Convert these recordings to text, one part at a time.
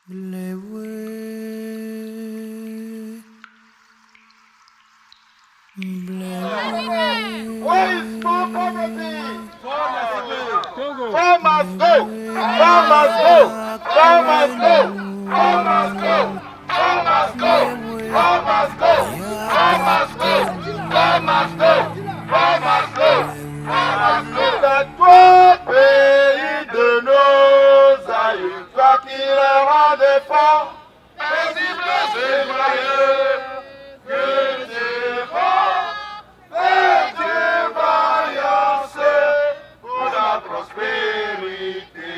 Where is more poverty? Four must go. Four must go. Four must go. Four must go. Four must go. Four must go. Four must go. Four must go. Four must go. Four must go. C'est toi, pays de nos aïeux, toi qui les rends des forts, paisibles et joyeux, que Dieu fort, et Dieu vaillance pour la prospérité.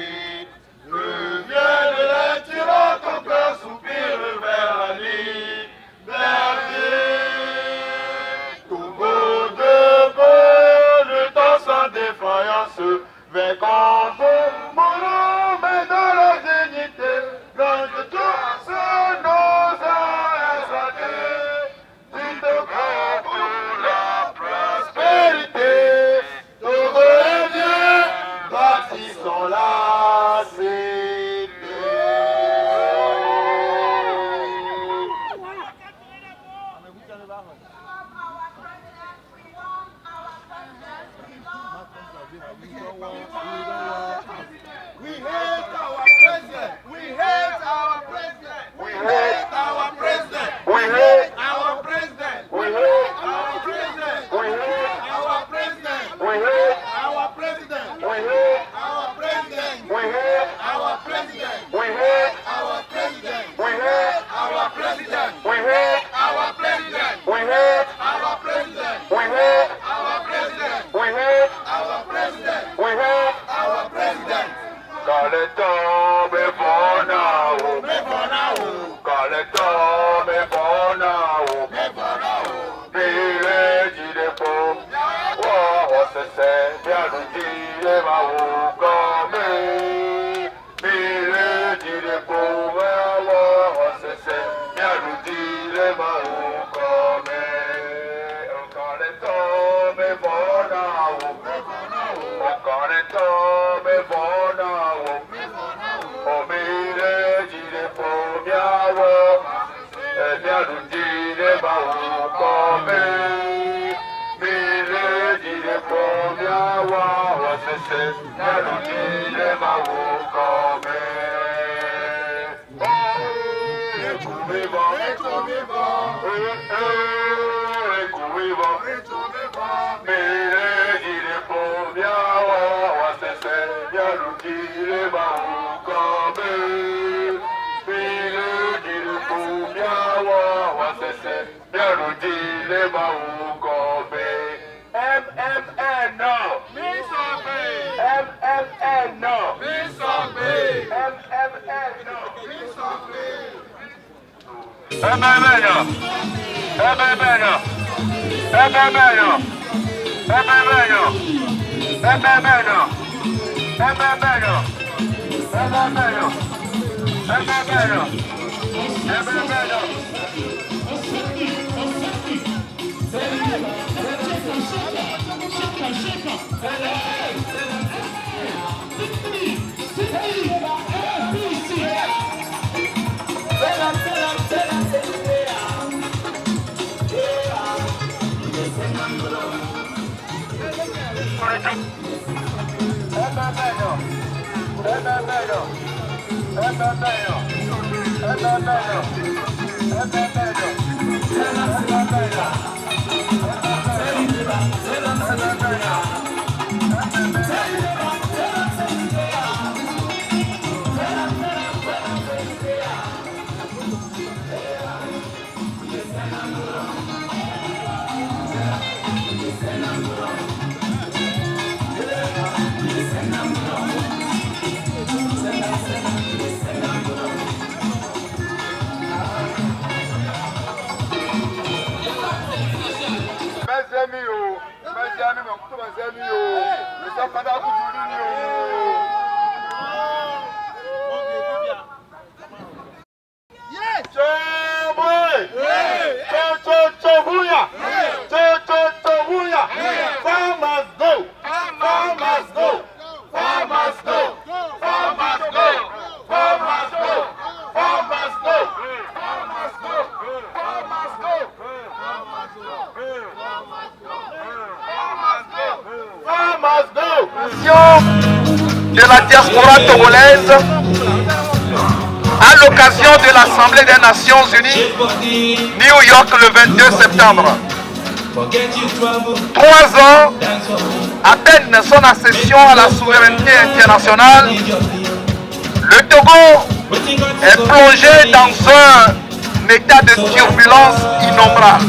Revienne les tyrans, ton cœur soupire vers la liberté. Tout beau de temps sans défaillance, vainquant mon homme et dans la dignité, grande chose nos exaltés, tu te prends pour la prospérité, tous les dieux bâtissons la cité. We hate our president. We hate our president. We hate our president. We hate our president. We hate our president. We hate our president. We hate our president. We hate our president. We hate our president. We hate our president. We hate our president. We hate our president. We hate our president. We hate our president. We hate our president. We hate our president. Quand le temps est bon à haut, quand le temps est bon à haut, il est dit des pauvres, oh, c'est bien nous dire ma haut comme il est dit des pauvres, oh, c'est bien nous dire ma haut comme quand le temps est bon à haut, quand le temps est bon à haut. la diaspora togolaise à l'occasion de l'Assemblée des Nations Unies, New York, le 22 septembre. 3 ans, à peine son accession à la souveraineté internationale, le Togo est plongé dans un état de turbulence innombrable.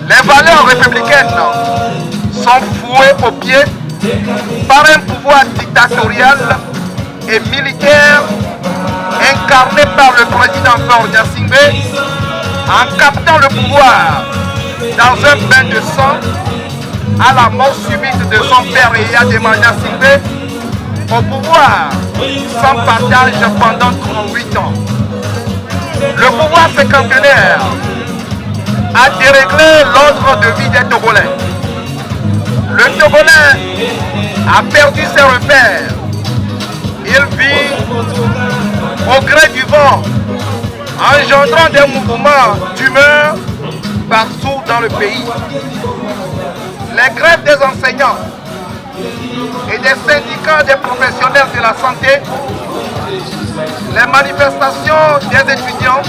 Les valeurs républicaines sont fouées aux pieds par un pouvoir dictatorial et militaire incarné par le président Faure Gnassingbé, en captant le pouvoir dans un bain de sang à la mort subite de son père Eyadema Gnassingbé, au pouvoir sans partage pendant 38 ans. Le pouvoir cinquantenaire a déréglé l'ordre de vie des Togolais. Le Togolais a perdu ses repères. Il vit au gré du vent, engendrant des mouvements d'humeur partout dans le pays. Les grèves des enseignants et des syndicats des professionnels de la santé, les manifestations des étudiants,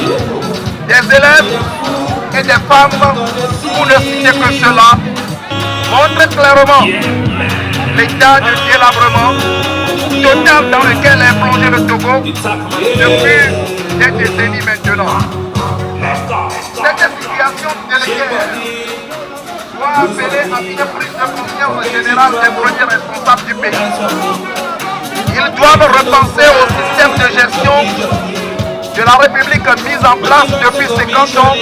des élèves et des femmes, pour ne citer que cela, montrent clairement l'état de délabrement total dans lequel est plongé le Togo depuis des décennies maintenant. Cette situation déléguée doit appeler à une prise de conscience générale des premiers responsables du pays. Ils doivent repenser au système de gestion de la République mise en place depuis 50 ans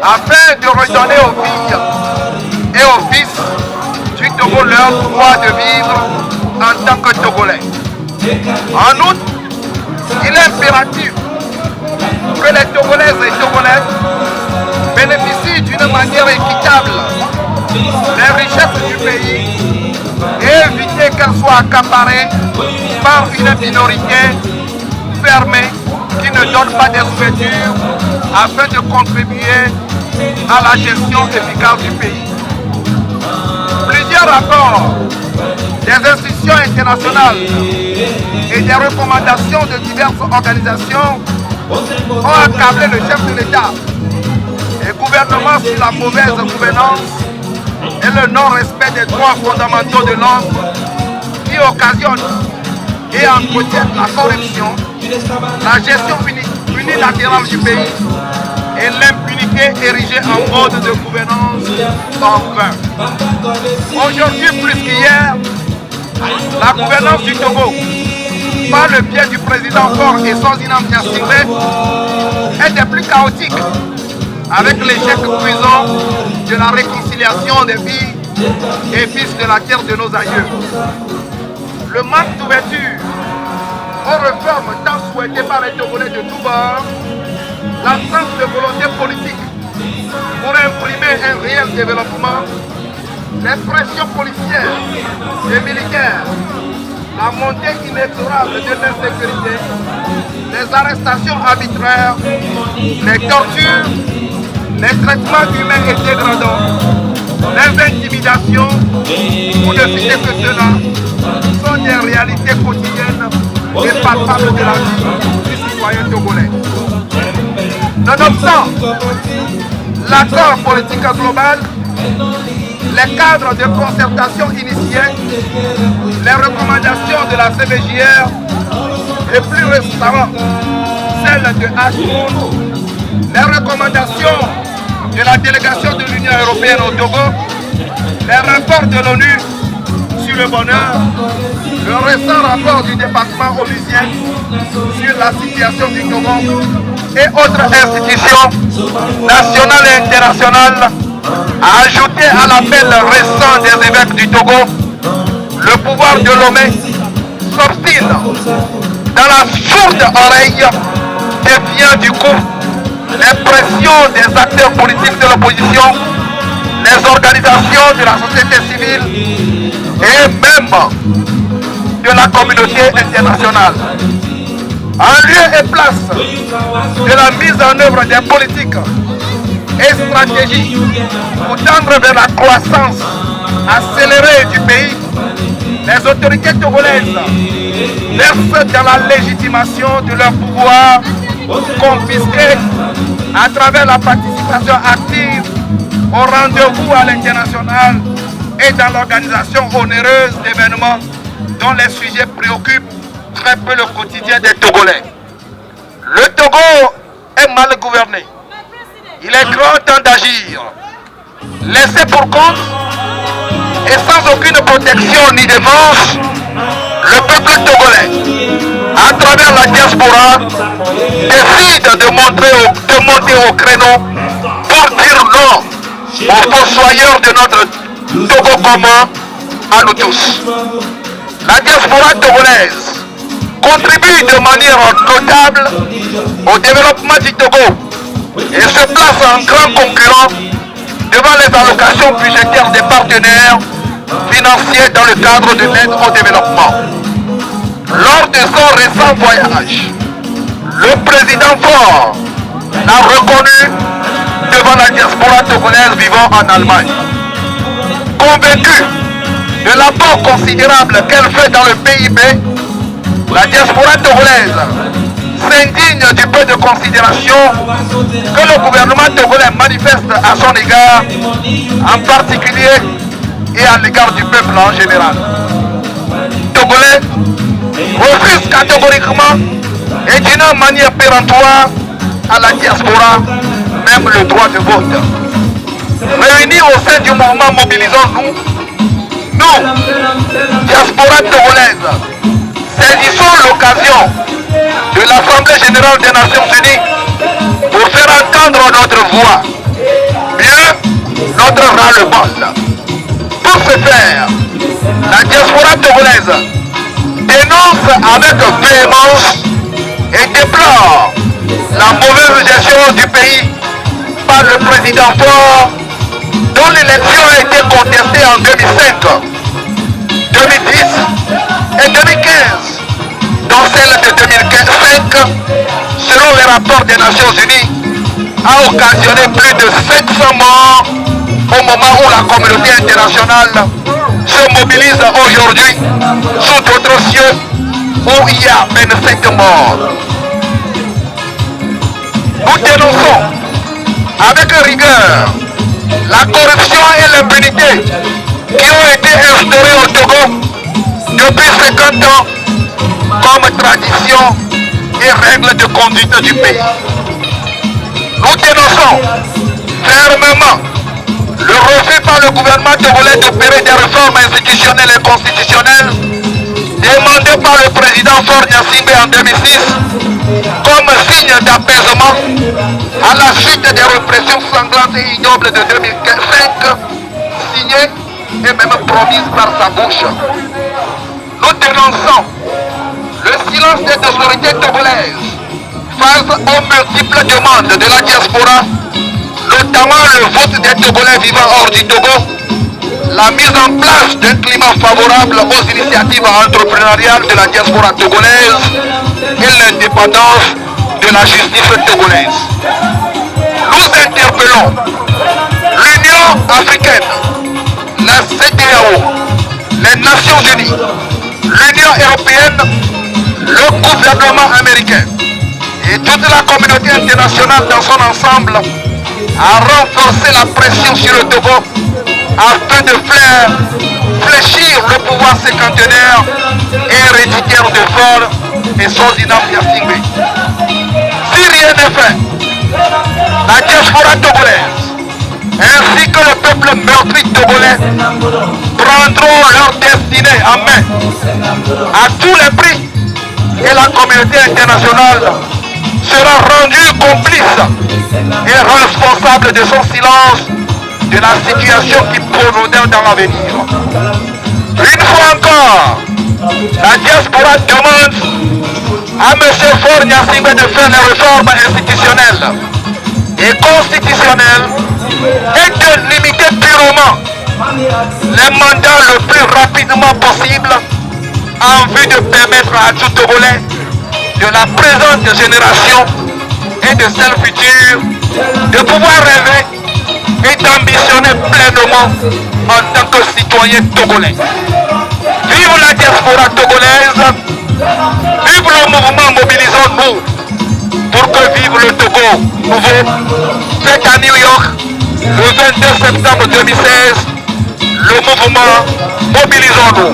afin de redonner aux filles et aux fils du Togo leur droit de vivre en tant que Togolais. En outre, il est impératif que les Togolaises et Togolais bénéficient d'une manière équitable des richesses du pays et éviter qu'elles soient accaparées par une minorité fermée qui ne donne pas des ouvertures afin de contribuer à la gestion efficace du pays. Plusieurs rapports des institutions internationales et des recommandations de diverses organisations ont accablé le chef de l'État et le gouvernement sur la mauvaise gouvernance et le non-respect des droits fondamentaux de l'homme qui occasionnent et entretiennent la corruption, la gestion unilatérale du pays et l'impunité érigée en mode de gouvernance en vain. Aujourd'hui plus qu'hier, la gouvernance du Togo, par le biais du président Faure et son Gnassingbé, est des plus chaotiques, avec l'échec cuisant de la réconciliation des filles et fils de la terre de nos aïeux. Le manque d'ouverture aux réformes tant souhaitées par les Togolais de tous bords, l'absence de volonté politique pour imprimer un réel développement, les pressions policières et militaires, la montée inexorable de l'insécurité, les arrestations arbitraires, les tortures, les traitements humains et dégradants, les intimidations, pour ne citer que cela, sont des réalités quotidiennes et palpables de la vie du citoyen togolais. Nonobstant l'accord politique global, les cadres de concertation initiés, les recommandations de la CBJR et plus récemment celles de HMON, les recommandations de la délégation de l'Union européenne au Togo, les rapports de l'ONU sur le bonheur, le récent rapport du département onusien sur la situation du Togo et autres institutions nationales et internationales a ajouté à l'appel récent des évêques du Togo, le pouvoir de Lomé s'obstine dans la sourde oreille défiant du coup les pressions des acteurs politiques de l'opposition, les organisations de la société civile et même de la communauté internationale. En lieu et place de la mise en œuvre des politiques et stratégies pour tendre vers la croissance accélérée du pays, les autorités togolaises versent dans la légitimation de leur pouvoir confisqué à travers la participation active au rendez-vous à l'international et dans l'organisation onéreuse d'événements dont les sujets préoccupent très peu le quotidien des Togolais. Le Togo est mal gouverné. Il est grand temps d'agir. Laissé pour compte et sans aucune protection ni défense, le peuple togolais, à travers la diaspora, décide de monter au créneau pour dire non aux fossoyeurs de notre Togo commun à nous tous. La diaspora togolaise contribue de manière notable au développement du Togo et se place en grand concurrent devant les allocations budgétaires des partenaires financiers dans le cadre de l'aide au développement. Lors de son récent voyage, le président Faure l'a reconnu devant la diaspora togolaise vivant en Allemagne. Convaincu de l'apport considérable qu'elle fait dans le PIB, la diaspora togolaise s'indigne du peu de considération que le gouvernement togolais manifeste à son égard, en particulier et à l'égard du peuple en général. Togolais refuse catégoriquement et d'une manière péremptoire à la diaspora même le droit de vote. Réunis au sein du mouvement Mobilisons-nous, nous, diaspora togolaise, saisissons l'occasion de l'Assemblée générale des Nations Unies pour faire entendre notre voix, mieux notre ras-le-bol. Pour ce faire, la diaspora togolaise dénonce avec véhémence et déplore la mauvaise gestion du pays par le président Faure, dont l'élection a été contestée en 2005, 2010 et 2015, dont celle de 2005, selon les rapports des Nations Unies, a occasionné plus de 500 morts au moment où la communauté internationale se mobilise aujourd'hui sous d'autres cieux où il y a 27 morts. Nous dénonçons avec rigueur la corruption et l'impunité qui ont été instaurées au Togo depuis 50 ans comme tradition et règle de conduite du pays. Nous dénonçons fermement le refus par le gouvernement togolais d'opérer des réformes institutionnelles et constitutionnelles demandées par le président Faure Gnassingbé en 2006 comme signe d'apaisement à la suite des répressions sanglantes et ignobles de 2005 signées et même promises par sa bouche. Nous dénonçons le silence des autorités togolaises face aux multiples demandes de la diaspora, notamment le vote des Togolais vivant hors du Togo, la mise en place d'un climat favorable aux initiatives entrepreneuriales de la diaspora togolaise et l'indépendance de la justice togolaise. Nous interpellons l'Union africaine, la CEDEAO, les Nations Unies, l'Union européenne, le gouvernement américain et toute la communauté internationale dans son ensemble à renforcer la pression sur le Togo afin de faire fléchir le pouvoir cinquantenaire et héréditaire de Faure et son dynamique Gnassingbé. Si rien n'est fait, la diaspora togolaise ainsi que le peuple meurtri togolais prendront leur destinée en main à tous les prix et la communauté internationale sera rendue complice et responsable de son silence de la situation qui prononcera dans l'avenir. Une fois encore, la diaspora demande à M. Faure Gnassingbé de faire les réformes institutionnelles et constitutionnelles et de limiter purement les mandats le plus rapidement possible en vue de permettre à tout Togolais de la présente génération et de celle future de pouvoir rêver et d'ambitionner pleinement en tant que citoyen togolais. Vive la diaspora togolaise. Vive le mouvement Mobilisons-nous pour que vive le Togo nouveau. Fête à New York, le 22 septembre 2016, le mouvement Mobilisons-nous.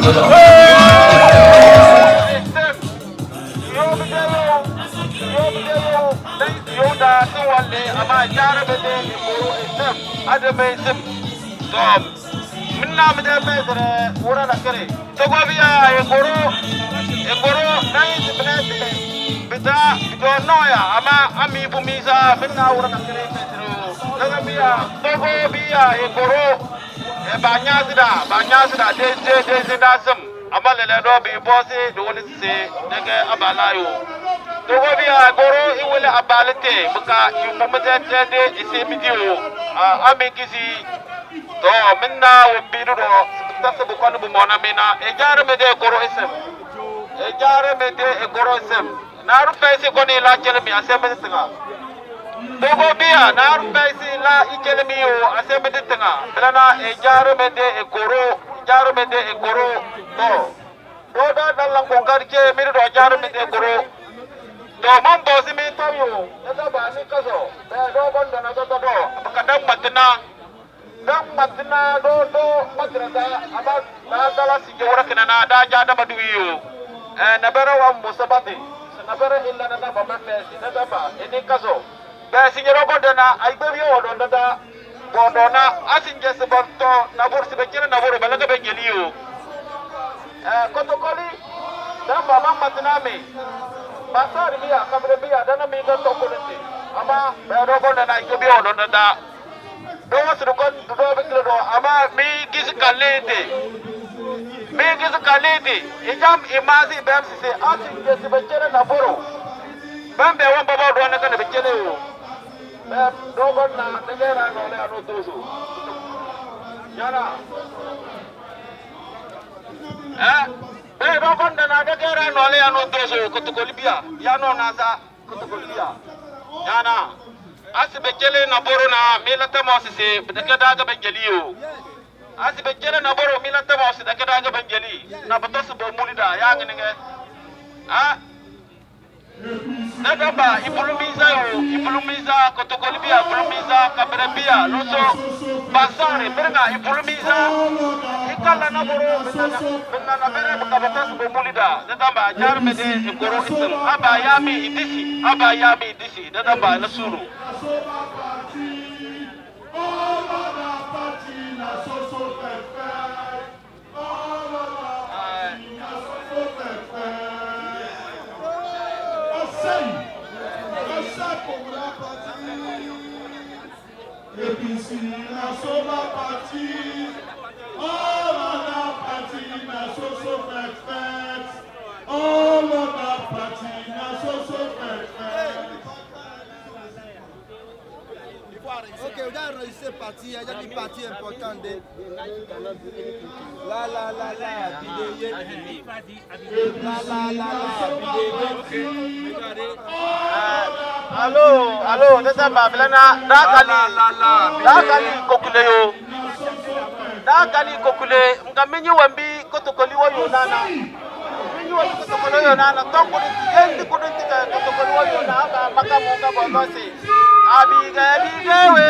Amalele do bi bosi do woni se daga abalayo to go bi agoro iwele abalete buka yumumete tede ise midio ami kisi to minna wombidu do tasa bu kono bu mona mina e jare me de goro isem e jare me de e goro isem naru pesi koni la jelmi aseme tinga to go bi naru pesi la ijelmi yo aseme tinga brana e jare me de e goro jarume de e goro do dalang bongkar ke mi do jarume de goro do man bo si mi tayo da ba ni kaso do bon do na do kadang matna do madrasa aba da dala si jora kana da ja da baduyo na bera wa musabati na bera illa na ba mamme na da ba ni kaso ba si jora ko na ay be yo do da Bodona asinje sebanto nabur sebekira nabur balaga bengeliyo kotokoli dan mama matnami pasar biya kabre biya dana mi don tokolete ama bedo bonda na iko biyo don da do wasru kon do bekiro do ama mi gis kalete ijam imazi bem se asinje sebekira naburo bambe wan baba do na kana bekele yo dogon na negara no le ano toso yana dogon na negara no le ano toso kutukolibia yano nasa kutukolibia yana asibe kele na boro na milata mosise bedeke daga bengeliyo asibe kele na boro milata mosise bedeke daga bengeli na batosu bo mulida yang nge Nadaba ibulumiza kotokolibia ibulumiza kaberebia loso basare berga ibulumiza ikala na boro benna na bere bukabatas bomulida nadaba jarme de goro isem aba yami idisi nadaba nasuru Ok, regarde, c'est parti, il y a des parties importantes. Allô, c'est ça, Dakali kokule, ngamenyi wambi kotokoli wayo nana. Menyi wambi kotokoli wayo nana, tongkuli yendi kudunti kotokoli wayo nana, makamu kabogosi. Abiga we,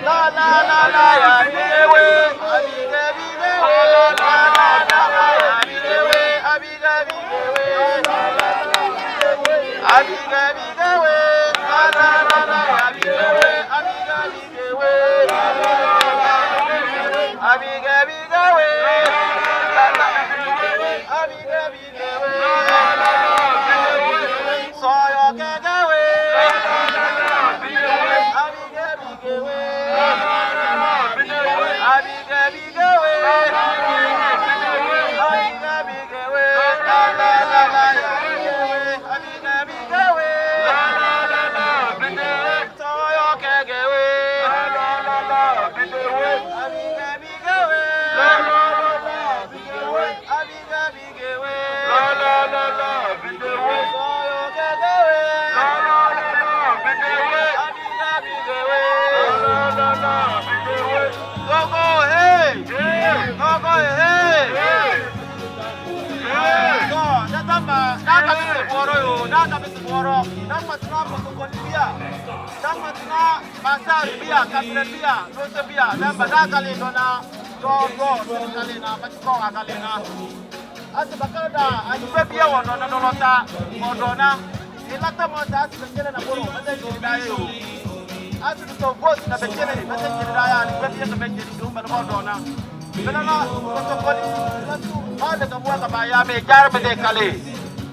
la ya bigewe, abiga we, la ya bigewe, abiga we, abiga we, la ya bigewe, abiga we, abiga we, abiga we, soyo kegewe. Moro yo, na David Moro, na Matna Bolivia, na Matna Masar Bia, Catherine Bia, Rose Bia, na Badakali Dona, Kalina, Matko Akalina. As the Bakada, and Pepia on Donata, Modona, Ilata Monta, the Kellen of Boro, but then you die. As the vote, the Kellen, but then you die, and Pepia to make it to Madonna. Benana, Protocoli, all the Gamoa Bayame, Jarbe Kali.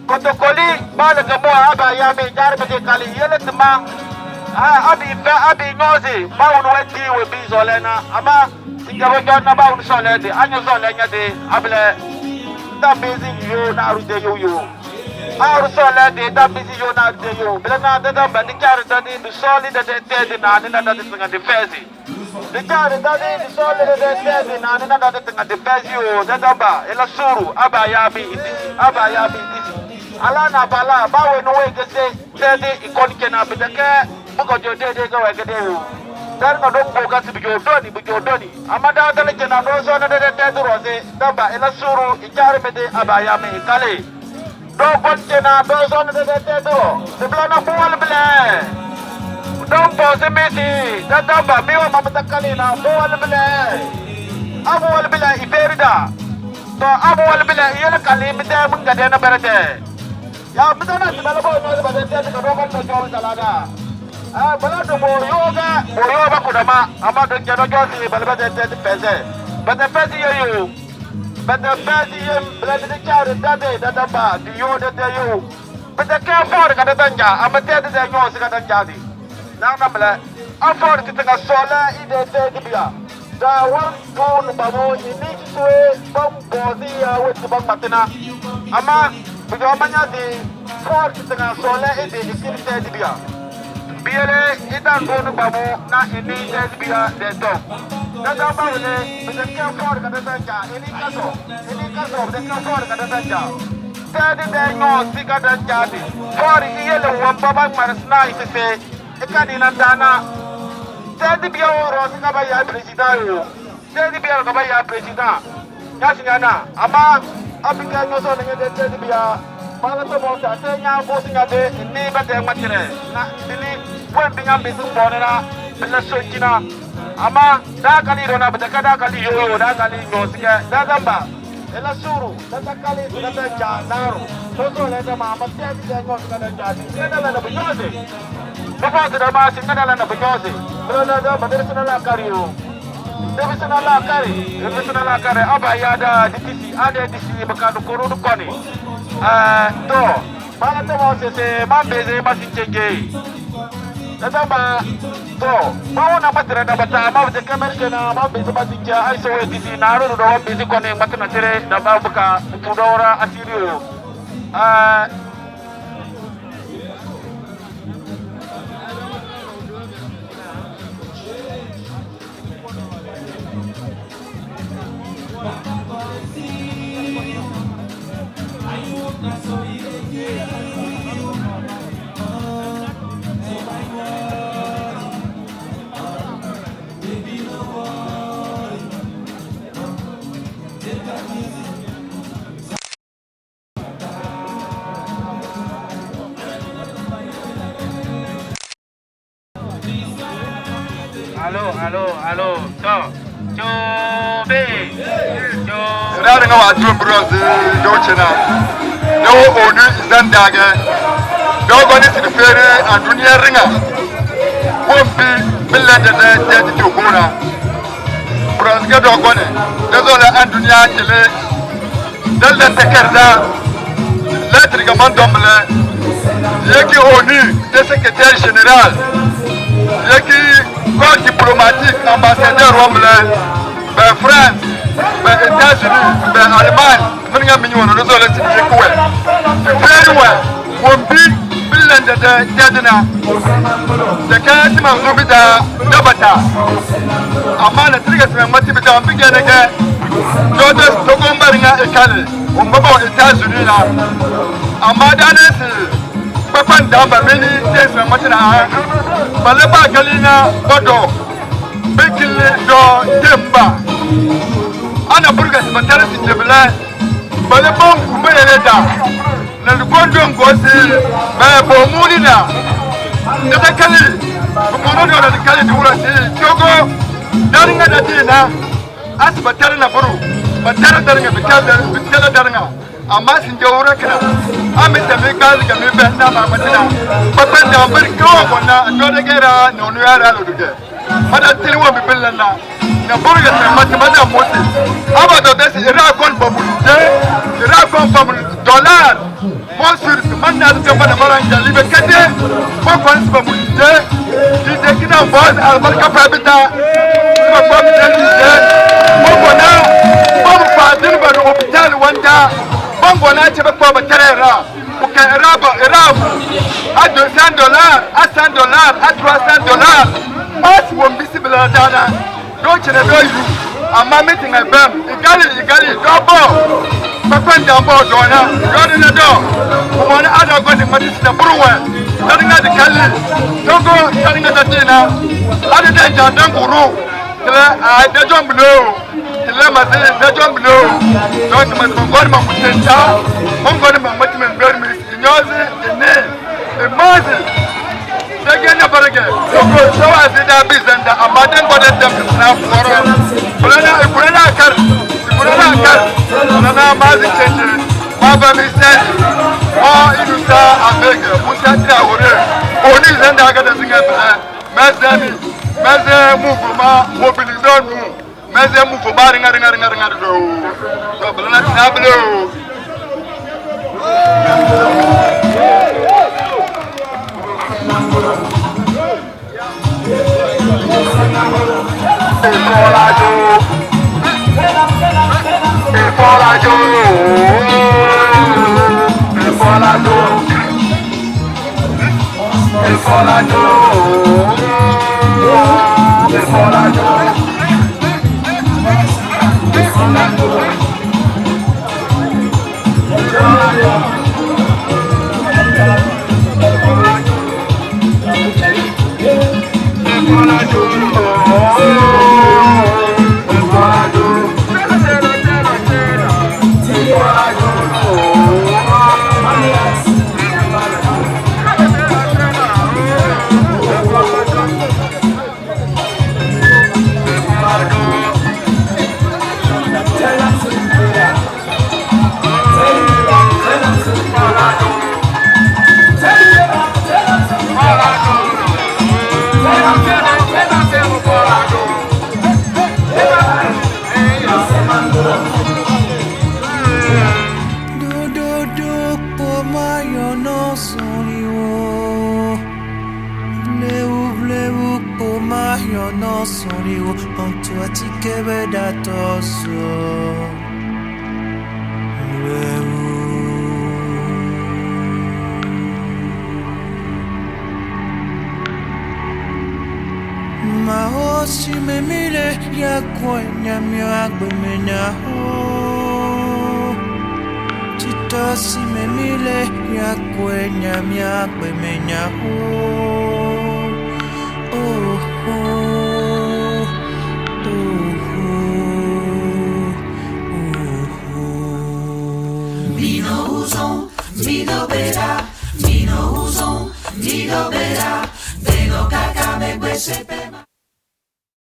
Protocoli, Bala Gamoa Bayame, Jarbe Kali, Yeletma, Abi Nozi, Bound Wendy will be Zolena, Ama, Singapore, Nabound Solid, Annual Zolena de Able. That busy you now de you. Our solid that busy you now de you. But now the number the character in the solid that dead in another thing at the fancy. The character in the solid that dead in another thing at the fancy. The number Elasuru, Abayabi, Abayabi, Alana Bala, Bow no way to say, Teddy, Ikonikana, but the care, because your day go again. Then I don't go to be your donny, but your donny. Amada Delican and also another dead rose, Damba, Elasuru, Icarimede, Abayami, Kale. Don't contain those on the dead door. The blood of Wallabele. Don't pause a messy. The Damba, Mio Mamata Kalina, Wallabele. Abu Wallabele, Iberida. So Abu Wallabele, Yelakali, Madame Gadena Berete. Yamadana, the Malabo, but the dead of the Roman Salada. Balado Yoga, Boyoba Kudama, Amado Janojosi, Balabate Peze. But the Pezi you, but the Pezi, Blended Child, that day, that about the Yoda de you. But the care for the Katanja, I'm a dead as I know Sikatanja. Now, number, I'm for to take a solar in the Tedibia. The one called Babu, you need to say, some Bozia with the Batina. Ama, with your mania, for to take a solar in the Tedibia. Biele ita gonu babu na ini desbia de dog. Daga bawle with the camp for Katanja, ini kaso, the camp for Katanja. Tadi de no sika da jadi. For yele wa baba marsna ise ekani dana. Tadi bia oro sika ba ya president. Tadi bia ka ba ya president. Yasinyana ama abika no so ne tadi bia. Mala to mo ta tenya bo singa de ni ba de matire. Na dili when being ambition bonera, Belasokina, Ama, Dakali Rona, but the Kadakali Yo, Dakali Nosika, Dadamba, Elasuru, Datakali, Dataja, Naru, Toto Letama, but the Dataja, Netherland of Yosi. Before the Damas in Netherland of Yosi, Brother, but there is another Cario. There is another Cari, there is another Cari, Abayada, DTC, Ada DC, Bacano Kuru Koni. To, Malata say, Mambeze, Masin. Nadamba, so, Mauna Matra, Nabata, the Camericana, Mabis Batica, I saw it in Naru, the busy conning Matanatre, Nababuka, Pudora, Asirio. Hello, Jobe. Now they know I do bros, Yochina. No owner is done dagger. Nobody to the ferry and Dunia Ringer. Won't be millennial dead to Gona. Bros get on one. There's all the Andunia Chile. Then let the Kerda. Let the Gamandomle. Yaki Oni, the Secretary General. Yaki. Corps diplomatique, ambassadeur Rommelin, ben France, ben États-Unis, ben Allemagne, nous avons mis nos réseaux de Koué. Very well, on big billion de Tadina. The Kati Mazubida, Nabata. Amana Trigas and Matibita, big again. Joseph Togombaringa Ekali, on Bobo États-Unis. Amadanes. Papa Damba, many days and Matina, Maleba Galina, Bodo, Bekili, Do, Demba, Anna Burgas, Maternity, Jebla, Malebon, Kumeleta, na lugondo ngozi ba bomuni na kata kali bomono na kali dura si Togo daringa datina asbatar na buru batar daringa bitala daringa amma sin jawra kana amita me gazi ga me benda ma matina babanda barko wona do de gera no no yara lo duge mada tilwa bi billana na burga ta mata mada moti abado desi ira kon babulite ira kon babul dollar mo sur manna da bana maranja libe kade mo kon babulite di de kina boz al barka fabita mo kon de mo bona mo fadir ba do hospital wanda mo bona ce ba ko ba tarera ko ka iraba a $200 a $100 a $300 mas won bisibila dana do chere do yu amma meeting abam igali dobo bakwan jambo do na do ko na ada go ni mati na burwa tadinga de kalli dogo tadinga tatina ada da jandan guru tele a de jomblo tele mazile de jomblo don man ko ma mutenta ko ma mati men bermi nyoze ne e mazi Again, a bargain. So, I said, I'm busy and I'm not going to them now. Purana car, Nana Mazi change, Baba Mister, or Inusa, America, Mutatra, only send I got a singer, Mazami, Mazam Muvuma, Mobilizon, Mazam Muvuma, Si me mire ya cuenya mi agbemeña ho Tito si me mire ya cuenya mi agbemeña ho Oh oh Mi no uso, mi no verá, mi no uso, mi no verá. Tengo caca me huese.